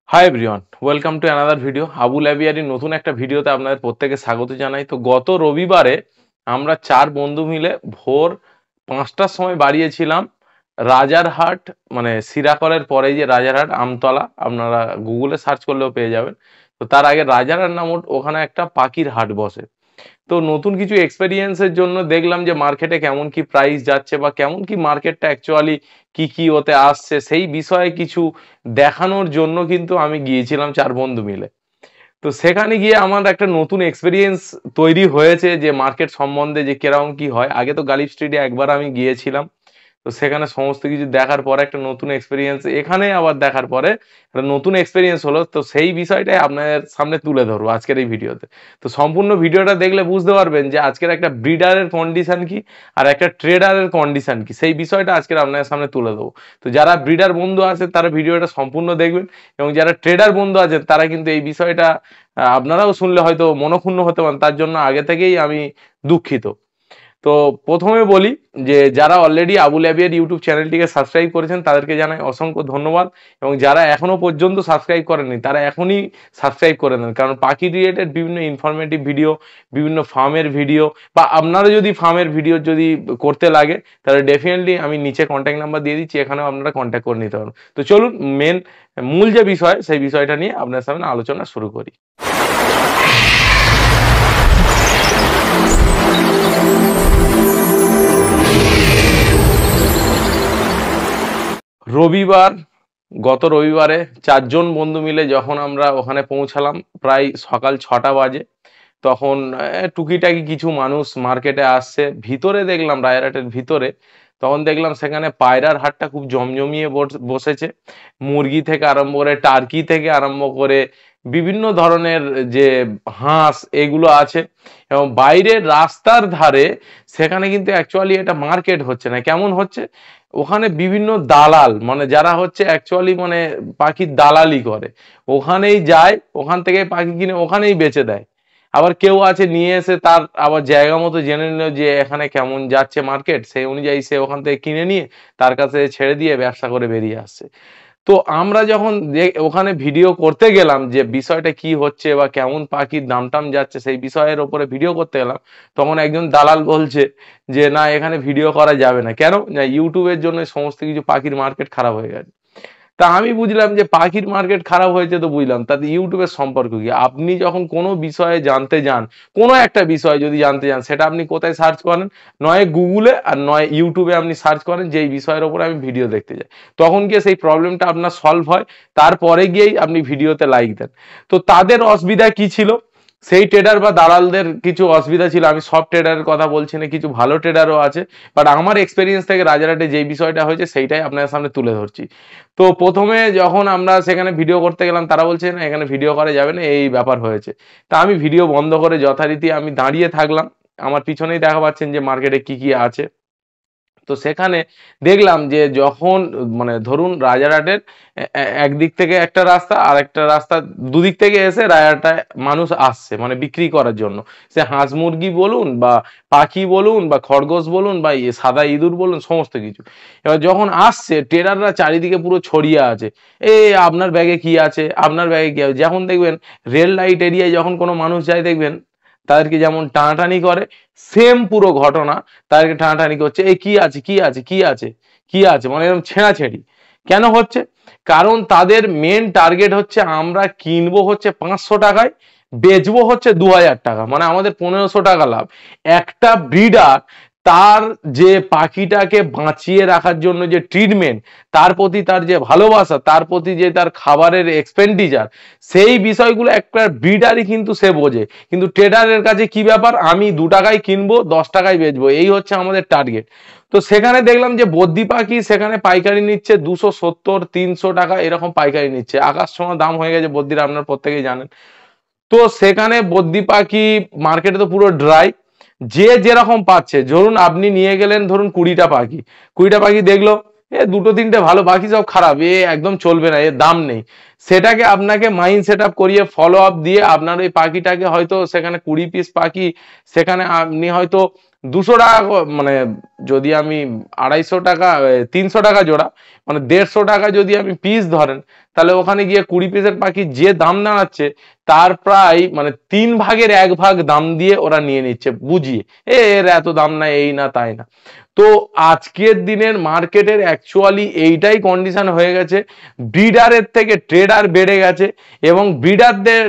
Hi everyone, welcome to another video. Abul aviary নতুন একটা ভিডিওতে আপনাদের প্রত্যেকে স্বাগত জানাই। তো গত রবিবারে আমরা 4 বন্ধু মিলে ভোর 5টার সময় বাড়িয়েছিলাম রাজারহাট, মানে সিরাকলের পরে যে রাজারহাট আমতলা, আপনারা গুগলে সার্চ করলেও পেয়ে যাবেন। তো তার আগে রাজারহাট নামক ওখানে একটা পাখির হাট বসে। তো নতুন কিছু এক্সপেরিয়েন্সের জন্য দেখলাম যে মার্কেটে কেমন কি প্রাইস যাচ্ছে বা কেমন কি মার্কেটটা অ্যাকচুয়ালি কি ওতে আসছে, সেই বিষয়ে কিছু দেখানোর জন্য কিন্তু আমি গিয়েছিলাম 4 বন্ধু মিলে। তো সেখানে গিয়ে আমার একটা নতুন এক্সপেরিয়েন্স তৈরি হয়েছে যে মার্কেট সম্বন্ধে যে কিরকম কি হয়। আগে তো গালিব স্ট্রিটে একবার আমি গিয়েছিলাম, তো সেখানে সমস্ত কিছু দেখার পরে একটা নতুন এক্সপেরিয়েন্স এখানে আবার দেখার পরে একটা নতুন এক্সপেরিয়েন্স হলো। তো সেই বিষয়টাই আপনাদের সামনে তুলে ধরবো আজকের এই ভিডিওতে। তো সম্পূর্ণ ভিডিওটা দেখলে বুঝতে পারবেন যে আজকের একটা ব্রিডারের কন্ডিশন কি আর একটা ট্রেডারের কন্ডিশন কি, সেই বিষয়টা আজকের আপনাদের সামনে তুলে দেবো। তো যারা ব্রিডার বন্ধু আছে তারা ভিডিওটা সম্পূর্ণ দেখবেন, এবং যারা ট্রেডার বন্ধু আছেন তারা কিন্তু এই বিষয়টা আপনারাও শুনলে হয়তো মনক্ষুণ্ণ হতে পারেন, তার জন্য আগে থেকেই আমি দুঃখিত। তো প্রথমে বলি যে যারা অলরেডি আবুল অ্যাভিয়ার ইউটিউব চ্যানেলটিকে সাবস্ক্রাইব করেছেন তাদেরকে জানাই অসংখ্য ধন্যবাদ, এবং যারা এখনো পর্যন্ত সাবস্ক্রাইব করেননি তারা এখনই সাবস্ক্রাইব করে নেন, কারণ পাখি রিলেটেড বিভিন্ন ইনফরমেটিভ ভিডিও, বিভিন্ন ফার্মের ভিডিও, বা আপনারা যদি ফার্মের ভিডিও যদি করতে লাগে তাহলে ডেফিনেটলি আমি নিচে কন্ট্যাক্ট নাম্বার দিয়ে দিচ্ছি, এখানেও আপনারা কন্ট্যাক্ট করে নিতে পারেন। তো চলুন মূল যে বিষয় সেই বিষয়টা নিয়ে আপনার সামনে আলোচনা শুরু করি। রবিবার, গত রবিবারে 4 জন বন্ধু মিলে যখন আমরা ওখানে পৌঁছালাম প্রায় সকাল 6টা বাজে, তখন টুকিটাকি কিছু মানুষ মার্কেটে আসছে। ভিতরে দেখলাম রায়হাটের ভিতরে, তখন দেখলাম সেখানে পায়রার হাটটা খুব জমজমিয়ে বসেছে। মুরগি থেকে আরম্ভ করে, টার্কি থেকে আরম্ভ করে বিভিন্ন ধরনের যে হাঁস এগুলো আছে। এবং বাইরের রাস্তার ধারে সেখানে কিন্তু অ্যাকচুয়ালি এটা মার্কেট হচ্ছে না, কেমন হচ্ছে, ওখানে বিভিন্ন দালাল, মানে যারা হচ্ছে অ্যাকচুয়ালি মানে পাখির দালালি করে, ওখানেই যায়, ওখান থেকে পাখি কিনে ওখানেই বেচে দেয়। আবার কেউ আছে নিয়ে এসে তার আবার জায়গা মতো জেনে নিল যে এখানে কেমন যাচ্ছে মার্কেট, সেই অনুযায়ী সে ওখান থেকে কিনে নিয়ে তার কাছে ছেড়ে দিয়ে ব্যবসা করে বেরিয়ে আসছে। তো আমরা যখন ওখানে ভিডিও করতে গেলাম যে বিষয়টা কি হচ্ছে বা কেমন পাখির দাম টাম যাচ্ছে সেই বিষয়ের ওপরে ভিডিও করতে গেলাম, তখন একজন দালাল বলছে যে না, এখানে ভিডিও করা যাবে না। কেন? না, ইউটিউবের জন্য সমস্ত কিছু পাখির মার্কেট খারাপ হয়ে গেছে। তা আমি বুঝলাম যে পাখির মার্কেট খারাপ হয়েছে, তো বুঝলাম তাতে ইউটিউবের সম্পর্ক কি। আপনি যখন কোনো বিষয়ে জানতে যান, কোনো একটা বিষয় যদি জানতে যান, সেটা আপনি কোথায় সার্চ করেন? নয় গুগলে আর নয় ইউটিউবে আপনি সার্চ করেন যে এই বিষয়ের ওপরে আমি ভিডিও দেখতে চাই, তখন গিয়ে সেই প্রবলেমটা আপনার সলভ হয়, তারপরে গিয়েই আপনি ভিডিওতে লাইক দেন। তো তাদের অসুবিধা কি ছিল, সেই ট্রেডার বা দালালদের কিছু অসুবিধা ছিল। আমি সব ট্রেডারের কথা বলছি না, কিছু ভালো ট্রেডারও আছে, বাট আমার এক্সপেরিয়েন্স থেকে রাজারহাটে যেই বিষয়টা হয়েছে সেইটাই আপনাদের সামনে তুলে ধরছি। তো প্রথমে যখন আমরা সেখানে ভিডিও করতে গেলাম, তারা বলছে না এখানে ভিডিও করা যাবে না, এই ব্যাপার হয়েছে। তা আমি ভিডিও বন্ধ করে যথারীতি আমি দাঁড়িয়ে থাকলাম। আমার পিছনেই দেখা পাচ্ছেন যে মার্কেটে কি আছে। তো সেখানে দেখলাম যে যখন মানে ধরুন রাজারহাটের একদিক থেকে একটা রাস্তা আর একটা রাস্তা, দুদিক থেকে এসে রাজারহাটে মানুষ আসছে মানে বিক্রি করার জন্য। সে হাঁস মুরগি বলুন বা পাখি বলুন বা খরগোশ বলুন বা সাদা ইঁদুর বলুন, সমস্ত কিছু। এবার যখন আসছে ট্রেডাররা চারিদিকে পুরো ছড়িয়ে আছে, আপনার ব্যাগে কি আছে, আপনার ব্যাগে কি আছে। যখন দেখবেন রেল লাইট এরিয়ায় যখন কোনো মানুষ যায়, দেখবেন তাদেরকে যেমন টানাটানি করে, সেম পুরো ঘটনা তাদেরকে টানাটানি করছে, এই কি আছে কি আছে কি আছে কি আছে, মানে এরকম ছেঁড়াছেঁড়ি। কেন হচ্ছে? কারণ তাদের মেন টার্গেট হচ্ছে আমরা কিনবো হচ্ছে 500 টাকায়, বেচবো হচ্ছে 2000 টাকা, মানে আমাদের 1500 টাকা লাভ। একটা ব্রিডার তার যে পাখিটাকে বাঁচিয়ে রাখার জন্য যে ট্রিটমেন্ট, তার প্রতি তার যে ভালোবাসা, তার প্রতি যে তার খাবারের এক্সপেন্ডিচার, সেই বিষয়গুলো একটা ব্রিডারই কিন্তু সে বোঝে। কিন্তু ট্রেডারের কাছে কি ব্যাপার, আমি 2 টাকায় কিনবো 10 টাকায় বেচবো, এই হচ্ছে আমাদের টার্গেট। তো সেখানে দেখলাম যে বদ্যি পাখি সেখানে পাইকারি নিচ্ছে 270-300 টাকা এরকম পাইকারি নিচ্ছে। আকাশ ছোঁয়া দাম হয়ে গেছে বদ্যির, আপনার প্রত্যেকেই জানেন। তো সেখানে বদ্যি পাখি মার্কেটে তো পুরো ড্রাই, যে যেরকম পাচ্ছে। ধরুন আপনি নিয়ে গেলেন ধরুন 20টা পাখি, 20টা পাখি দেখলো দুটো তিনটে ভালো, বাকি সব খারাপ, একদম চলবে না, এর দাম নেই। সেটাকে আপনাকে মাইন্ড সেট আপ করিয়ে ফলো আপ দিয়ে আপনার ওই পাখিটাকে হয়তো সেখানে 20 পিস পাখি, সেখানে আপনি হয়তো 200 টাকা মানে যদি আমি 250 টাকা 300 টাকা জোড়া মানে 150 টাকা যদি আমি পিস ধরেন, তাহলে ওখানে গিয়ে 20 পিসের পাখি যে দাম দাঁড়াচ্ছে তার প্রায় মানে 1/3 দাম দিয়ে ওরা নিয়ে নিচ্ছে বুঝিয়ে, এর এত দাম না, এই না তাই না। তো আজকের দিনের মার্কেটের অ্যাকচুয়ালি এইটাই কন্ডিশন হয়ে গেছে, ব্রিডারের থেকে ট্রেডার বেড়ে গেছে এবং ব্রিডারদের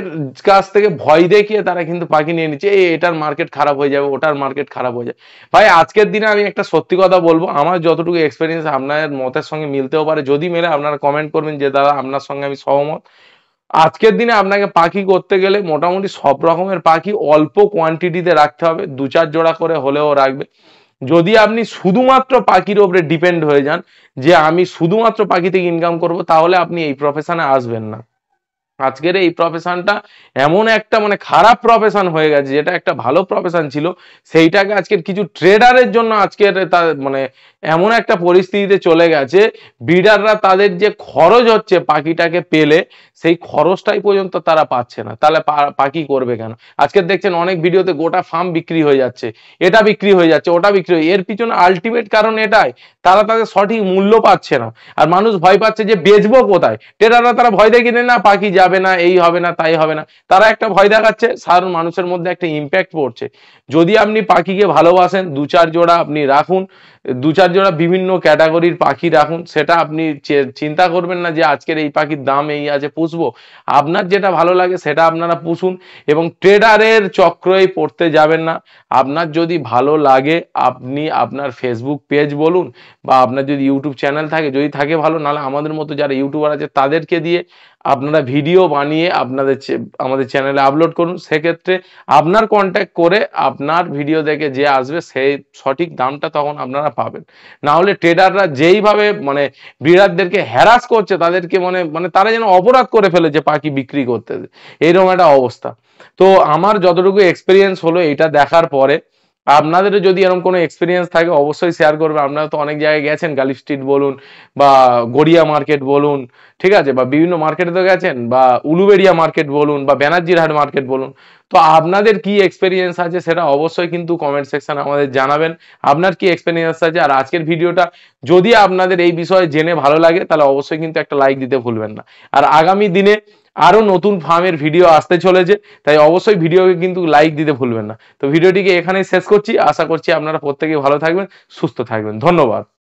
কাছ থেকে ভয় দেখিয়ে তারা কিন্তু পাখি নিয়ে নিচ্ছে, এটার মার্কেট খারাপ হয়ে যাবে, ওটার মার্কেট খারাপ হয়ে যাবে। ভাই আজকের দিনে আমি একটা সত্যি কথা বলবো, আমার যতটুকু এক্সপিরিয়েন্স আপনার মতের সঙ্গে মিলতেও পারে, যদি মেলে আপনারা কমেন্ট করবেন যে দাদা আপনার সঙ্গে আমি সহমত। আজকের দিনে আপনাকে পাখি করতে গেলে মোটামুটি সব রকমের পাখি অল্প কোয়ান্টিটিতে রাখতে হবে, 2-4 জোড়া করে হলেও রাখবে। যদি আপনি শুধুমাত্র পাখির উপরে ডিপেন্ড হয়ে যান যে আমি শুধুমাত্র পাখি থেকে ইনকাম করব, তাহলে আপনি এই প্রফেশনে আসবেন না। আজকের এই প্রফেশনটা এমন একটা মানে খারাপ প্রফেশন হয়ে গেছে, যেটা একটা ভালো প্রফেশন ছিল সেইটাকে আজকের কিছু ট্রেডারের জন্য আজকের মানে এমন একটা পরিস্থিতিতে চলে গেছে, ব্রিডাররা তাদের যে খরচ হচ্ছে পাখিটাকে পেলে সেই খরচটাই পর্যন্ত তারা পাচ্ছে না, তাহলে পাখি করবে কেন? আজকে দেখছেন অনেক ভিডিওতে গোটা ফার্ম বিক্রি হয়ে যাচ্ছে, এটা বিক্রি হয়ে যাচ্ছে, ওটা বিক্রি হয়ে, এর পিছনে আলটিমেট কারণ এটাই, তারা তাদের সঠিক মূল্য পাচ্ছে না আর মানুষ ভয় পাচ্ছে যে বেচবো কোথায়। ট্রেডাররা তারা ভয় দেখিয়ে না পাখি যাবে না, এই হবে না তাই হবে না, তারা একটা ভয় দেখাচ্ছে, সাধারণ মানুষের মধ্যে একটা ইম্প্যাক্ট পড়ছে। যদি আপনি পাখিকে ভালোবাসেন 2-4 জোড়া আপনি রাখুন, 2-4 জোড়া বিভিন্ন ক্যাটাগরির পাখি রাখুন, সেটা আপনি চিন্তা করবেন না যে আজকের এই পাখির দাম এই আছে পুষবো, আপনার যেটা ভালো লাগে সেটা আপনারা পুষুন এবং ট্রেডারের চক্রই পড়তে যাবেন না। আপনার যদি ভালো লাগে আপনি আপনার ফেসবুক পেজ বলুন বা আপনার যদি ইউটিউব চ্যানেল থাকে, যদি থাকে ভালো, নাহলে আমাদের মতো যারা ইউটিউবার আছে তাদেরকে দিয়ে আপনারা ভিডিও বানিয়ে আমাদের চ্যানেলে আপলোড করুন, সেক্ষেত্রে আপনার কন্ট্যাক্ট করে আপনার ভিডিও দেখে যে আসবে সেই সঠিক দামটা তখন আপনারা পাবেন। না হলে ট্রেডাররা যেইভাবে মানে ব্রিডারদেরকে হ্যারাস করছে, তাদেরকে মানে মানে তারা যেন অপরাধ করে ফেলেছে পাখি বিক্রি করতে, এইরকম একটা অবস্থা। তো আমার যতটুকু এক্সপিরিয়েন্স হলো এটা দেখার পরে, আপনাদেরও যদি এরকম কোনো এক্সপিরিয়েন্স থাকে অবশ্যই শেয়ার করবে। আপনারা তো অনেক জায়গায় গেছেন, গালিফ স্ট্রিট বলুন বা গড়িয়া মার্কেট বলুন, ঠিক আছে, বা বিভিন্ন মার্কেটে তো গেছেন, বা উলুবেড়িয়া মার্কেট বলুন বা ব্যানার্জিরহাট মার্কেট বলুন। তো আপনাদের কি এক্সপিরিয়েন্স আছে সেটা অবশ্যই কিন্তু কমেন্ট সেকশনে আমাদের জানাবেন, আপনার কি এক্সপিরিয়েন্স আছে। আর আজকের ভিডিওটা যদি আপনাদের এই বিষয়ে জেনে ভালো লাগে তাহলে অবশ্যই কিন্তু একটা লাইক দিতে ভুলবেন না। আর আগামী দিনে আরো নতুন ফার্মের ভিডিও আসতে চলেছে, তাই অবশ্যই ভিডিওকে কিন্তু লাইক দিতে ভুলবেন না। তো ভিডিওটিকে এখানেই শেষ করছি, আশা করছি আপনারা প্রত্যেকেই ভালো থাকবেন, সুস্থ থাকবেন, ধন্যবাদ।